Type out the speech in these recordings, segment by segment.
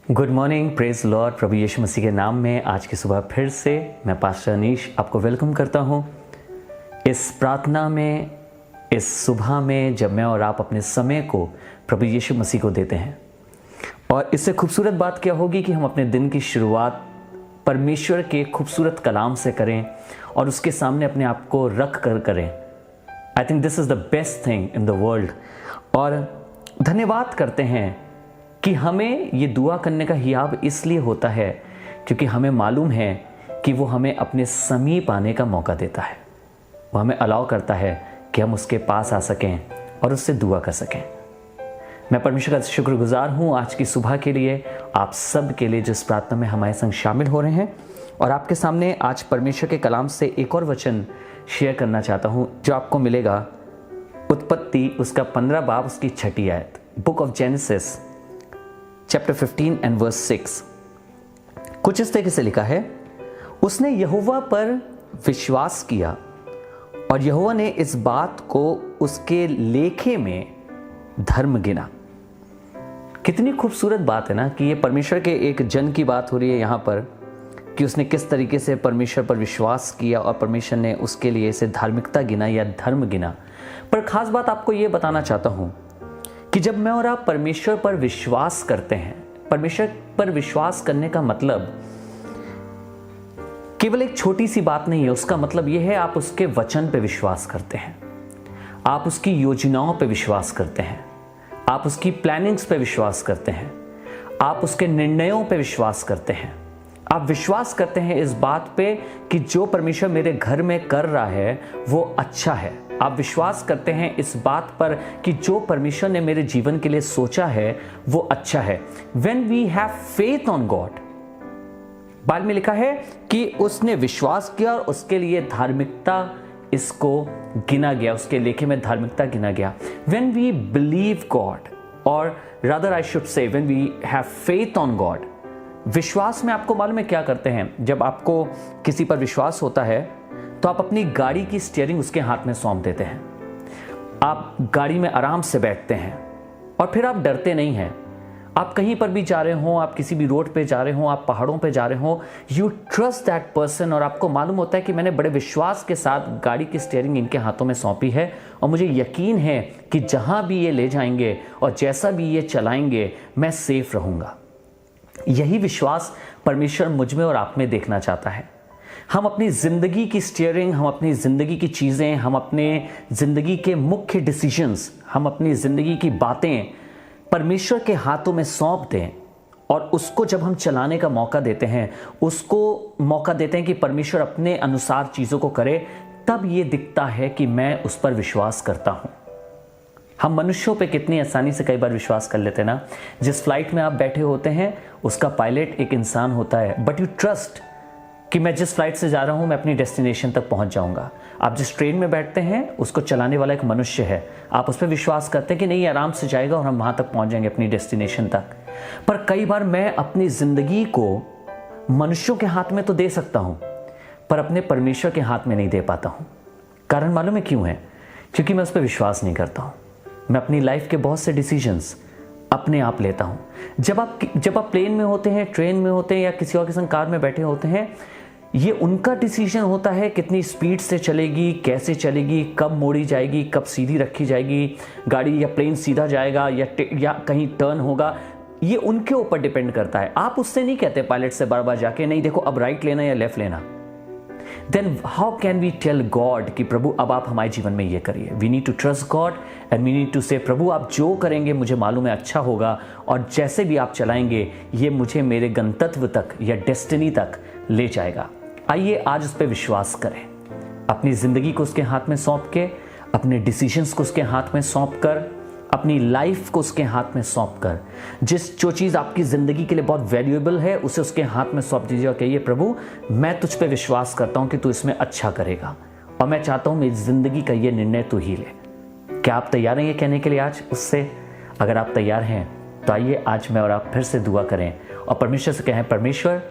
Good morning, praise Lord. प्रभु यीशु मसीह के नाम में आज की सुबह फिर से मैं पास्टर अनीश आपको वेलकम करता हूं इस प्रार्थना में, इस सुबह में जब मैं और आप अपने समय को प्रभु यीशु मसीह को देते हैं। और इससे खूबसूरत बात क्या होगी कि हम अपने दिन की शुरुआत परमेश्वर के खूबसूरत कलाम से करें और उसके सामने अपने आप को रख कर करें। I think this is the best thing in the world. और धन्यवाद करते हैं कि हमें ये दुआ करने का हियाब इसलिए होता है क्योंकि हमें मालूम है कि वो हमें अपने समीप आने का मौका देता है। वो हमें अलाउ करता है कि हम उसके पास आ सकें और उससे दुआ कर सकें। मैं परमेश्वर का शुक्रगुजार हूँ आज की सुबह के लिए, आप सब के लिए जिस प्रार्थना में हमारे संग शामिल हो रहे हैं। और आपके सामने आज परमेश्वर के कलाम से एक और वचन शेयर करना चाहता हूँ जो आपको मिलेगा उत्पत्ति उसका 15 बाब उसकी 6 आयत, book of Genesis chapter 15 and verse 6। कुछ इस तरीके से लिखा है, उसने यहोवा पर विश्वास किया और यहोवा ने इस बात को उसके लेखे में धर्म गिना। कितनी खूबसूरत बात है ना कि ये परमेश्वर के एक जन की बात हो रही है यहाँ पर कि उसने किस तरीके से परमेश्वर पर विश्वास किया और परमेश्वर ने उसके लिए इसे धार्मिकता गिना या धर्म गिना। पर खास बात आपको ये बताना चाहता हूँ कि जब मैं और आप परमेश्वर पर विश्वास करते हैं, परमेश्वर पर विश्वास करने का मतलब केवल एक छोटी सी बात नहीं है। उसका मतलब यह है आप उसके वचन पे विश्वास करते हैं, आप उसकी योजनाओं पे विश्वास करते हैं, आप उसकी प्लानिंग्स पे विश्वास करते हैं, आप उसके निर्णयों पे विश्वास करते हैं। आप विश्वास करते हैं इस बात पे कि जो परमेश्वर मेरे घर में कर रहा है वो अच्छा है। आप विश्वास करते हैं इस बात पर कि जो परमेश्वर ने मेरे जीवन के लिए सोचा है वो अच्छा है। When we have faith on God, Bible में लिखा है कि उसने विश्वास किया और उसके लिए धार्मिकता इसको गिना गया, उसके लेखे में धार्मिकता गिना गया। When we believe God, or rather I should say when we have faith on God, विश्वास में आपको मालूम है क्या करते हैं? जब आपको किसी पर विश्वास होता है तो आप अपनी गाड़ी की स्टीयरिंग उसके हाथ में सौंप देते हैं। आप गाड़ी में आराम से बैठते हैं और फिर आप डरते नहीं हैं। आप कहीं पर भी जा रहे हो, आप किसी भी रोड पे जा रहे हो, आप पहाड़ों पे जा रहे हो, यू ट्रस्ट दैट पर्सन और आपको मालूम होता है कि मैंने बड़े विश्वास के साथ गाड़ी की स्टीयरिंग इनके हाथों में सौंपी है और मुझे यकीन है कि जहां भी ये ले जाएंगे और जैसा भी ये चलाएंगे मैं सेफ रहूंगा। यही विश्वास परमेश्वर मुझ में और आप में देखना चाहता है। हम अपनी ज़िंदगी की स्टीयरिंग, हम अपनी ज़िंदगी की चीज़ें, हम अपने ज़िंदगी के मुख्य डिसीजंस, हम अपनी ज़िंदगी की बातें परमेश्वर के हाथों में सौंप दें और उसको जब हम चलाने का मौका देते हैं, उसको मौका देते हैं कि परमेश्वर अपने अनुसार चीज़ों को करे, तब ये दिखता है कि मैं उस पर विश्वास करता हूँ। हम मनुष्यों पे कितनी आसानी से कई बार विश्वास कर लेते हैं ना। जिस फ्लाइट में आप बैठे होते हैं उसका पायलट एक इंसान होता है, बट यू ट्रस्ट कि मैं जिस फ्लाइट से जा रहा हूं मैं अपनी डेस्टिनेशन तक पहुंच जाऊंगा। आप जिस ट्रेन में बैठते हैं उसको चलाने वाला एक मनुष्य है, आप उस पर विश्वास करते हैं कि नहीं आराम से जाएगा और हम वहां तक पहुंच जाएंगे अपनी डेस्टिनेशन तक। पर कई बार मैं अपनी जिंदगी को मनुष्यों के हाथ में तो दे सकता हूं पर अपने परमेश्वर के हाथ में नहीं दे पाता हूं। कारण मालूम है क्यों है? क्योंकि मैं उस पर विश्वास नहीं करता हूं। मैं अपनी लाइफ के बहुत से डिसीजंस अपने आप लेता हूं। जब आप प्लेन में होते हैं, ट्रेन में होते हैं या किसी और के संग कार में बैठे होते हैं, ये उनका डिसीजन होता है कितनी स्पीड से चलेगी, कैसे चलेगी, कब मोड़ी जाएगी, कब सीधी रखी जाएगी गाड़ी, या प्लेन सीधा जाएगा या कहीं टर्न होगा। ये उनके ऊपर डिपेंड करता है। आप उससे नहीं कहते पायलट से बार बार जाके नहीं देखो अब राइट लेना या लेफ्ट लेना। Then how can we tell God कि प्रभु अब आप हमारे जीवन में ये करिए? We need to trust God and we need to say प्रभु आप जो करेंगे मुझे मालूम है अच्छा होगा और जैसे भी आप चलाएंगे ये मुझे मेरे गंतव्य तक या डेस्टिनी तक ले जाएगा। आइए आज उस पर विश्वास करें, अपनी जिंदगी को उसके हाथ में सौंप के, अपने डिसीजंस को उसके हाथ में सौंप कर, अपनी लाइफ को उसके हाथ में सौंप कर, जो चीज़ आपकी ज़िंदगी के लिए बहुत वैल्यूएबल है उसे उसके हाथ में सौंप दीजिए और कहिए प्रभु मैं तुझ पे विश्वास करता हूँ कि तू इसमें अच्छा करेगा और मैं चाहता हूँ मेरी ज़िंदगी का ये निर्णय तू ही ले। क्या आप तैयार हैं ये कहने के लिए आज उससे? अगर आप तैयार हैं तो आइए आज मैं और आप फिर से दुआ करें और परमेश्वर से कहें परमेश्वर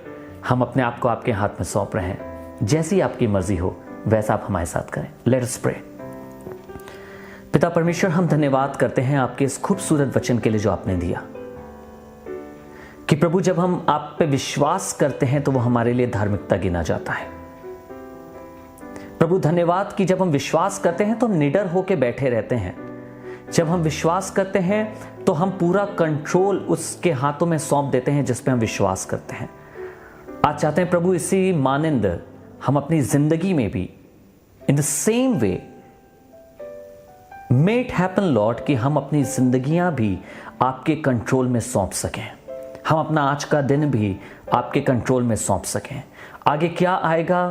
हम अपने आप को आपके हाथ में सौंप रहे हैं, जैसी आपकी मर्जी हो वैसा आप हमारे साथ करें। Let us pray. पिता परमेश्वर हम धन्यवाद करते हैं आपके इस खूबसूरत वचन के लिए जो आपने दिया कि प्रभु जब हम आप पे विश्वास करते हैं तो वो हमारे लिए धार्मिकता गिना जाता है। प्रभु धन्यवाद कि जब हम विश्वास करते हैं तो हम निडर होकर बैठे रहते हैं। जब हम विश्वास करते हैं तो हम पूरा कंट्रोल उसके हाथों में सौंप देते हैं जिस पे हम विश्वास करते हैं। आज चाहते हैं प्रभु इसी मानंद हम अपनी जिंदगी में भी in the same way may it happen Lord कि हम अपनी जिंदगियां भी आपके कंट्रोल में सौंप सकें। हम अपना आज का दिन भी आपके कंट्रोल में सौंप सकें। आगे क्या आएगा,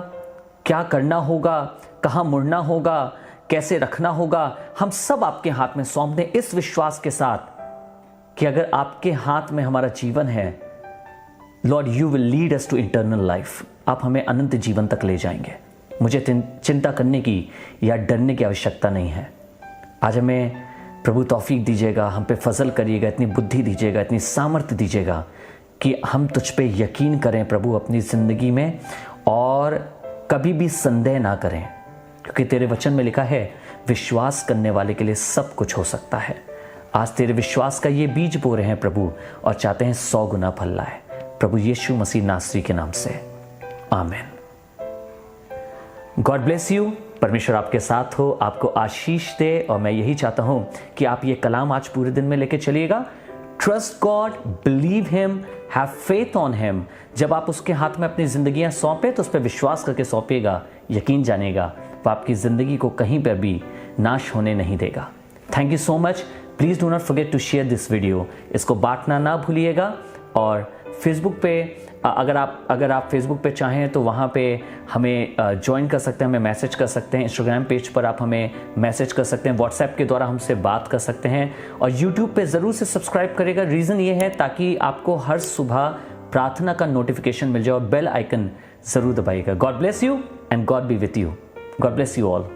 क्या करना होगा, कहां मुड़ना होगा, कैसे रखना होगा, हम सब आपके हाथ में सौंप दें इस विश्वास के साथ कि अगर आपके हाथ में हमारा जीवन है Lord, you will lead us to eternal life. आप हमें अनंत जीवन तक ले जाएंगे। मुझे चिंता करने की या डरने की आवश्यकता नहीं है। आज हमें प्रभु तौफीक दीजिएगा, हम पे फजल करिएगा, इतनी बुद्धि दीजिएगा, इतनी सामर्थ्य दीजिएगा कि हम तुझ पे यकीन करें प्रभु अपनी ज़िंदगी में और कभी भी संदेह ना करें, क्योंकि तेरे वचन में लिखा है विश्वास करने वाले के लिए सब कुछ हो सकता है। आज तेरे विश्वास का ये बीज बो रहे हैं प्रभु और चाहते हैं 100 गुना फल लाए। प्रभु यीशु मसीह नासरी के नाम से, आमीन। God bless you. परमेश्वर आपके साथ हो, आपको आशीष दे। और मैं यही चाहता हूं कि आप ये कलाम आज पूरे दिन में लेके चलिएगा। Trust God, believe him, have faith on him. जब आप उसके हाथ में अपनी जिंदगियां सौंपे तो उस पर विश्वास करके सौंपेगा, यकीन जानेगा वो आपकी जिंदगी को कहीं पर भी नाश होने नहीं देगा। Thank you so much. Please do not forget to share this video. इसको बांटना ना भूलिएगा। और फेसबुक पे अगर आप फेसबुक पे चाहें तो वहाँ पे हमें ज्वाइन कर सकते हैं, हमें मैसेज कर सकते हैं। इंस्टाग्राम पेज पर आप हमें मैसेज कर सकते हैं, व्हाट्सएप के द्वारा हमसे बात कर सकते हैं। और यूट्यूब पे ज़रूर से सब्सक्राइब करेगा। रीज़न ये है ताकि आपको हर सुबह प्रार्थना का नोटिफिकेशन मिल जाए और बेल आइकन ज़रूर दबाइएगा। God bless you and God be with you. God bless you all.